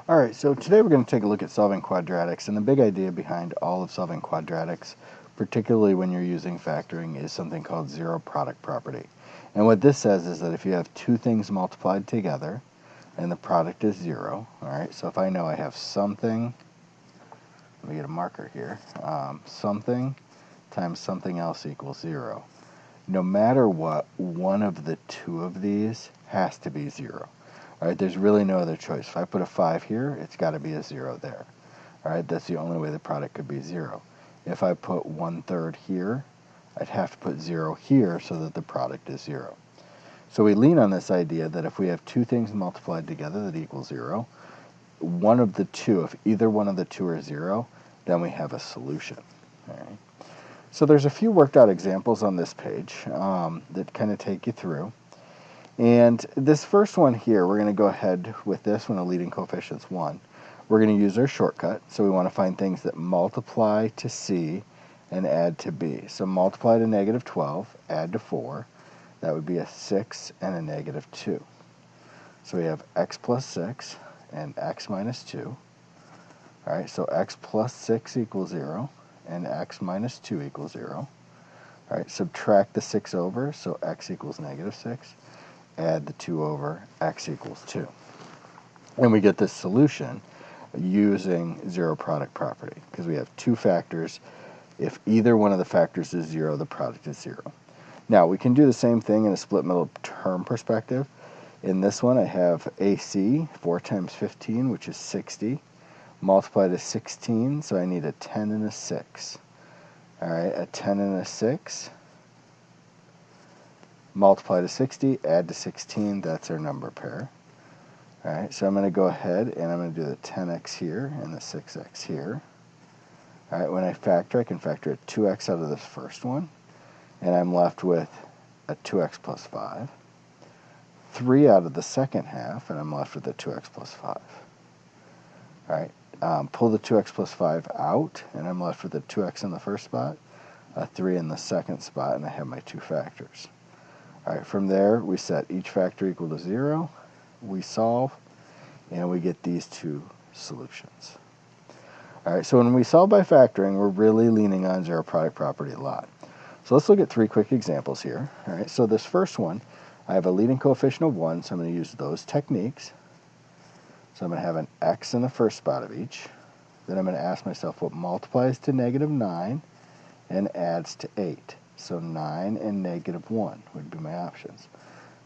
Alright, so today we're going to take a look at solving quadratics, and the big idea behind all of solving quadratics, particularly when you're using factoring, is something called zero product property. And what this says is that if you have two things multiplied together and the product is zero, alright, so if I know I have something, let me get a marker here, something times something else equals zero. No matter what, one of the two of these has to be zero. All right, there's really no other choice. If I put a 5 here, it's got to be a 0 there. All right, that's the only way the product could be 0. If I put 1/3 here, I'd have to put 0 here so that the product is 0. So we lean on this idea that if we have two things multiplied together that equal 0, one of the two, if either one of the two are 0, then we have a solution. All right. So there's a few worked out examples on this page that kind of take you through. And this first one here, we're going to go ahead with this when the leading coefficient's 1. We're going to use our shortcut, so we want to find things that multiply to C and add to B. So multiply to -12, add to 4. That would be a 6 and a -2. So we have x plus 6 and x minus 2. All right, so x plus 6 equals 0 and x minus 2 equals 0. All right, subtract the 6 over, so x equals -6. Add the 2 over, x equals 2. And we get this solution using zero product property because we have two factors. If either one of the factors is 0, the product is 0. Now, we can do the same thing in a split middle term perspective. In this one, I have AC, 4 times 15, which is 60, multiplied to 16, so I need a 10 and a 6. All right, a 10 and a 6. Multiply to 60, add to 16, that's our number pair. All right, so I'm going to go ahead and I'm going to do the 10x here and the 6x here. All right, when I factor, I can factor a 2x out of this first one, and I'm left with a 2x plus 5. 3 out of the second half, and I'm left with a 2x plus 5. All right, pull the 2x plus 5 out, and I'm left with a 2x in the first spot, a 3 in the second spot, and I have my two factors. All right, from there, we set each factor equal to 0, we solve, and we get these two solutions. All right, so when we solve by factoring, we're really leaning on zero product property a lot. So let's look at three quick examples here. All right, so this first one, I have a leading coefficient of 1, so I'm going to use those techniques. So I'm going to have an x in the first spot of each. Then I'm going to ask myself what multiplies to -9 and adds to 8. So 9 and -1 would be my options.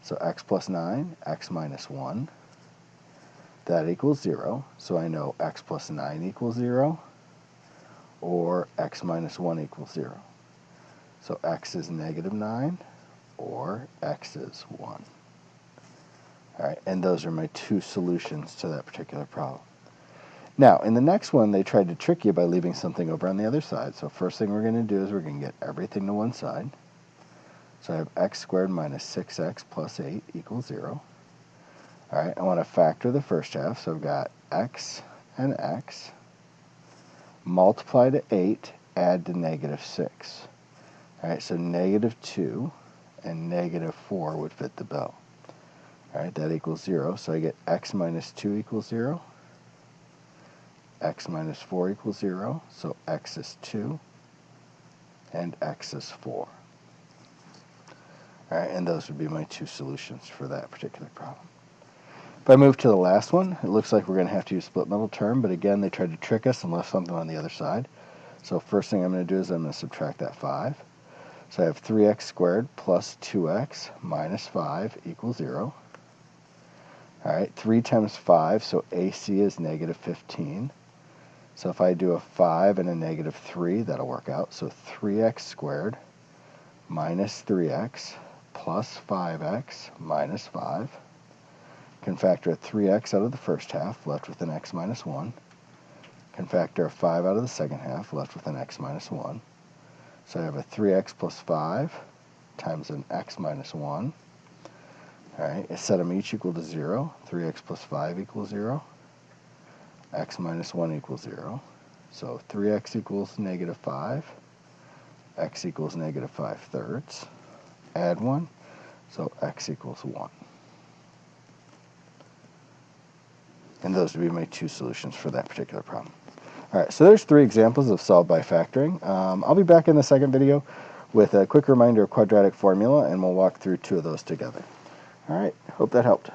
So x plus 9, x minus 1. That equals 0. So I know x plus 9 equals 0 or x minus 1 equals 0. So x is -9 or x is 1. All right, and those are my two solutions to that particular problem. Now, in the next one, they tried to trick you by leaving something over on the other side. So first thing we're going to do is we're going to get everything to one side. So I have x squared minus 6x plus 8 equals 0. All right, I want to factor the first half. So I've got x and x. Multiply to 8, add to -6. All right, so -2 and -4 would fit the bill. All right, that equals 0. So I get x minus 2 equals 0. X minus 4 equals 0. So x is 2 and x is 4. All right, and those would be my two solutions for that particular problem. If I move to the last one, it looks like we're going to have to use split middle term, but again, they tried to trick us and left something on the other side. So first thing I'm going to do is I'm going to subtract that 5. So I have 3x squared plus 2x minus 5 equals 0. All right, 3 times 5, so AC is -15. So if I do a 5 and a -3, that'll work out. So 3x squared minus 3x plus 5x minus 5. Can factor a 3x out of the first half, left with an x minus 1. Can factor a 5 out of the second half, left with an x minus 1. So I have a 3x plus 5 times an x minus 1. All right, I set them each equal to 0. 3x plus 5 equals 0. X minus 1 equals 0. So 3x equals -5. X equals -5/3. Add 1. So x equals 1. And those would be my two solutions for that particular problem. All right, so there's 3 examples of solve by factoring. I'll be back in the second video with a quick reminder of quadratic formula, and we'll walk through 2 of those together. All right, hope that helped.